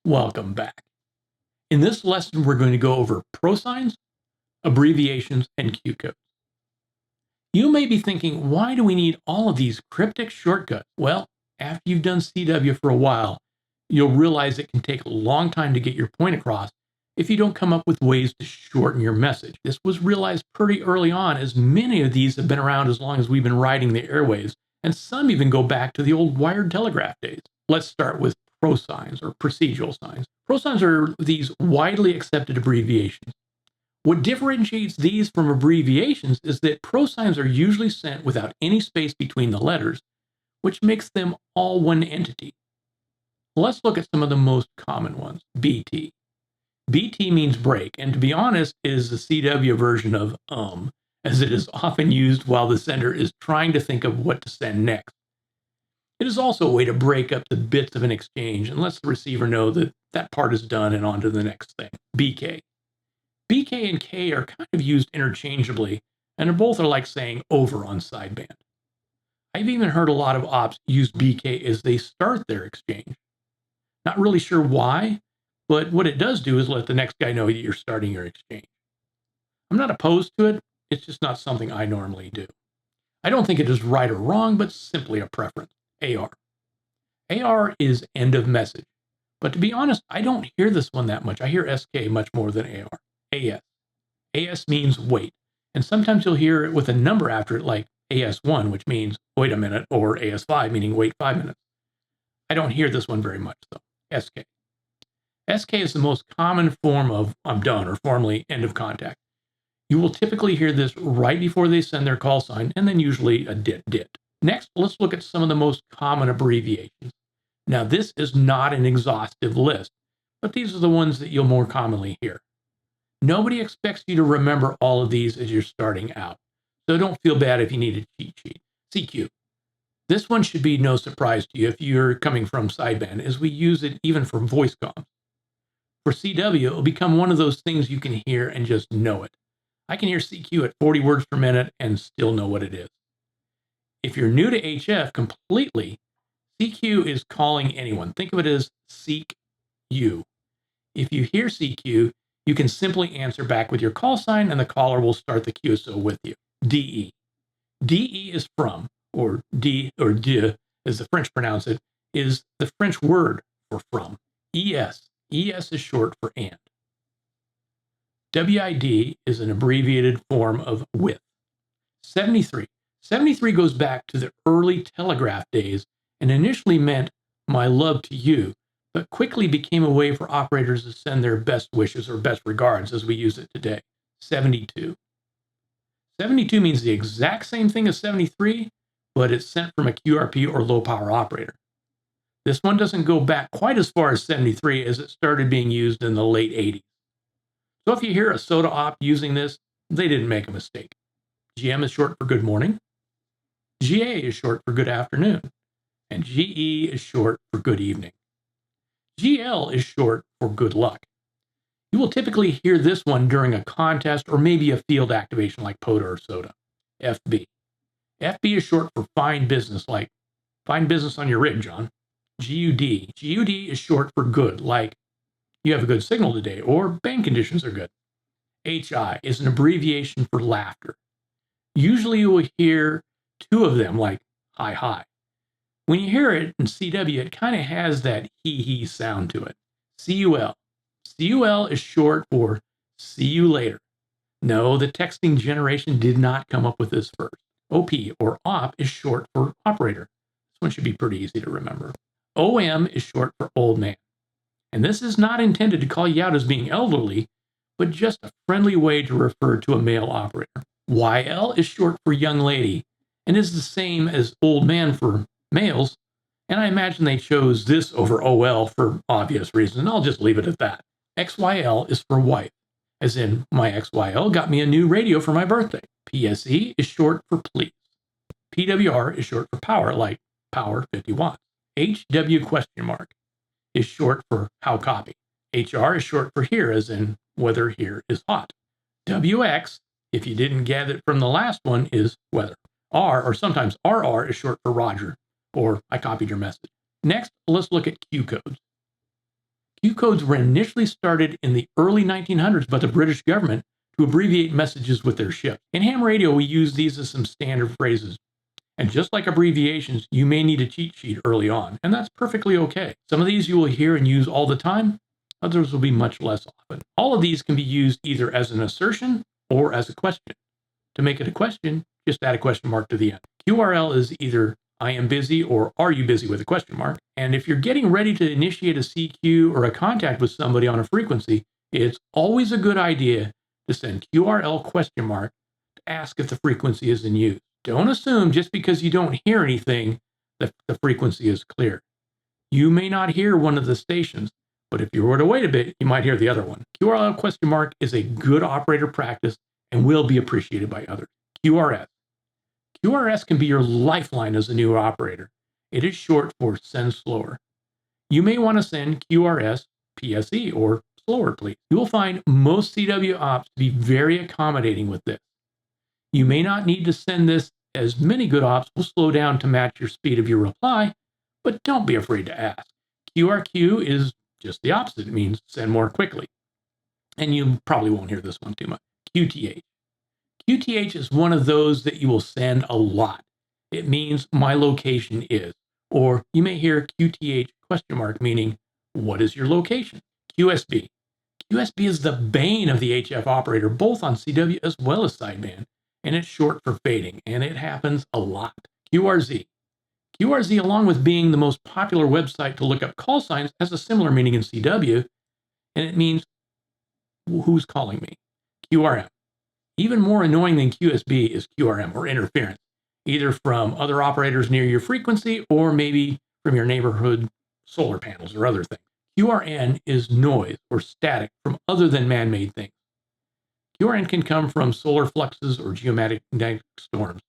Welcome back. In this lesson, we're going to go over prosigns, abbreviations, and Q codes. You may be thinking, why do we need all of these cryptic shortcuts? Well, after you've done CW for a while, you'll realize it can take a long time to get your point across if you don't come up with ways to shorten your message. This was realized pretty early on, as many of these have been around as long as we've been riding the airwaves, and some even go back to the old wired telegraph days. Let's start with prosigns or procedural signs. Prosigns are these widely accepted abbreviations. What differentiates these from abbreviations is that prosigns are usually sent without any space between the letters, which makes them all one entity. Let's look at some of the most common ones. BT. BT means break, and to be honest, is the CW version of as it is often used while the sender is trying to think of what to send next. It is also a way to break up the bits of an exchange and lets the receiver know that that part is done and on to the next thing. BK. BK and K are kind of used interchangeably, and both are like saying over on sideband. I've even heard a lot of ops use BK as they start their exchange. Not really sure why, but what it does do is let the next guy know that you're starting your exchange. I'm not opposed to it, it's just not something I normally do. I don't think it is right or wrong, but simply a preference. AR. AR is end of message, but to be honest, I don't hear this one that much. I hear SK much more than AR. AS. AS means wait, and sometimes you'll hear it with a number after it like AS1, which means wait a minute, or AS5, meaning wait 5 minutes. I don't hear this one very much, though. SK. SK is the most common form of I'm done, or formally end of contact. You will typically hear this right before they send their call sign, and then usually a dit. Next, let's look at some of the most common abbreviations. Now, this is not an exhaustive list, but these are the ones that you'll more commonly hear. Nobody expects you to remember all of these as you're starting out, so don't feel bad if you need a cheat sheet. CQ. This one should be no surprise to you if you're coming from sideband, as we use it even for voice comms. For CW, it'll become one of those things you can hear and just know it. I can hear CQ at 40 words per minute and still know what it is. If you're new to HF completely, CQ is calling anyone. Think of it as seek you. If you hear CQ, you can simply answer back with your call sign and the caller will start the QSO with you. DE. DE is from, or D or de, as the French pronounce it, is the French word for from. ES. ES is short for and. WID is an abbreviated form of with. 73. 73 goes back to the early telegraph days and initially meant my love to you, but quickly became a way for operators to send their best wishes or best regards as we use it today. 72. 72 means the exact same thing as 73, but it's sent from a QRP or low power operator. This one doesn't go back quite as far as 73 as it started being used in the late 80s. So if you hear a soda op using this, they didn't make a mistake. GM is short for good morning. GA is short for good afternoon. And GE is short for good evening. GL is short for good luck. You will typically hear this one during a contest or maybe a field activation like POTA or SOTA. FB. FB is short for fine business, like fine business on your rig, John. GUD. GUD is short for good, like you have a good signal today, or bank conditions are good. HI is an abbreviation for laughter. Usually you will hear two of them, like hi. When you hear it in CW, it kind of has that he sound to it. CUL. CUL is short for see you later. No, the texting generation did not come up with this first. OP, or op, is short for operator. This one should be pretty easy to remember. OM is short for old man. And this is not intended to call you out as being elderly, but just a friendly way to refer to a male operator. YL is short for young lady, and is the same as old man for males, and I imagine they chose this over OL for obvious reasons, and I'll just leave it at that. XYL is for wife, as in my XYL got me a new radio for my birthday. PSE is short for please. PWR is short for power, like power 50 watts. HW question mark is short for how copy. HR is short for here, as in whether here is hot. WX, if you didn't get it from the last one, is weather. R, or sometimes RR, is short for Roger, or I copied your message. Next, let's look at Q codes. Q codes were initially started in the early 1900s by the British government to abbreviate messages with their ships. In ham radio, we use these as some standard phrases. And just like abbreviations, you may need a cheat sheet early on, and that's perfectly okay. Some of these you will hear and use all the time, others will be much less often. All of these can be used either as an assertion or as a question. To make it a question, just add a question mark to the end. QRL is either I am busy or are you busy with a question mark. And if you're getting ready to initiate a CQ or a contact with somebody on a frequency, it's always a good idea to send QRL question mark to ask if the frequency is in use. Don't assume just because you don't hear anything that the frequency is clear. You may not hear one of the stations, but if you were to wait a bit, you might hear the other one. QRL question mark is a good operator practice and will be appreciated by others. QRS. QRS can be your lifeline as a new operator. It is short for send slower. You may want to send QRS PSE or slower, please. You will find most CW ops to be very accommodating with this. You may not need to send this, as many good ops will slow down to match your speed of your reply, but don't be afraid to ask. QRQ is just the opposite. It means send more quickly. And you probably won't hear this one too much. QTH. QTH is one of those that you will send a lot. It means my location is, or you may hear QTH question mark, meaning what is your location? QSB. QSB is the bane of the HF operator, both on CW as well as sideband, and it's short for fading, and it happens a lot. QRZ. QRZ, along with being the most popular website to look up call signs, has a similar meaning in CW, and it means who's calling me? QRM. Even more annoying than QSB is QRM, or interference, either from other operators near your frequency or maybe from your neighborhood solar panels or other things. QRN is noise or static from other than man-made things. QRN can come from solar fluxes or geomagnetic storms.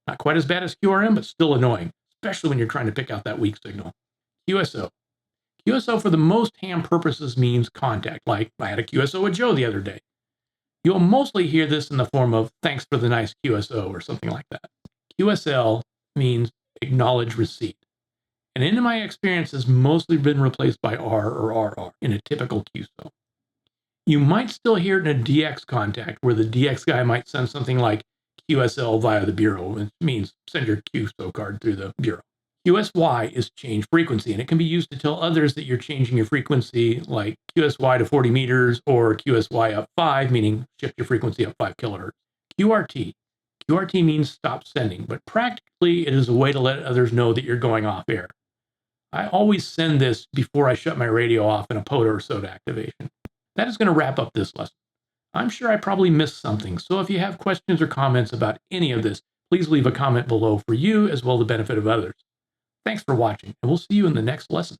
Not quite as bad as QRM, but still annoying, especially when you're trying to pick out that weak signal. QSO. QSO for the most ham purposes means contact, like I had a QSO with Joe the other day. You'll mostly hear this in the form of thanks for the nice QSO or something like that. QSL means acknowledge receipt. And in my experience has mostly been replaced by R or RR in a typical QSO. You might still hear it in a DX contact where the DX guy might send something like QSL via the bureau, which means send your QSO card through the bureau. QSY is change frequency, and it can be used to tell others that you're changing your frequency, like QSY to 40 meters or QSY up 5, meaning shift your frequency up 5 kilohertz. QRT. QRT means stop sending, but practically it is a way to let others know that you're going off air. I always send this before I shut my radio off in a POTA or SOTA activation. That is going to wrap up this lesson. I'm sure I probably missed something, so if you have questions or comments about any of this, please leave a comment below for you as well as the benefit of others. Thanks for watching, and we'll see you in the next lesson.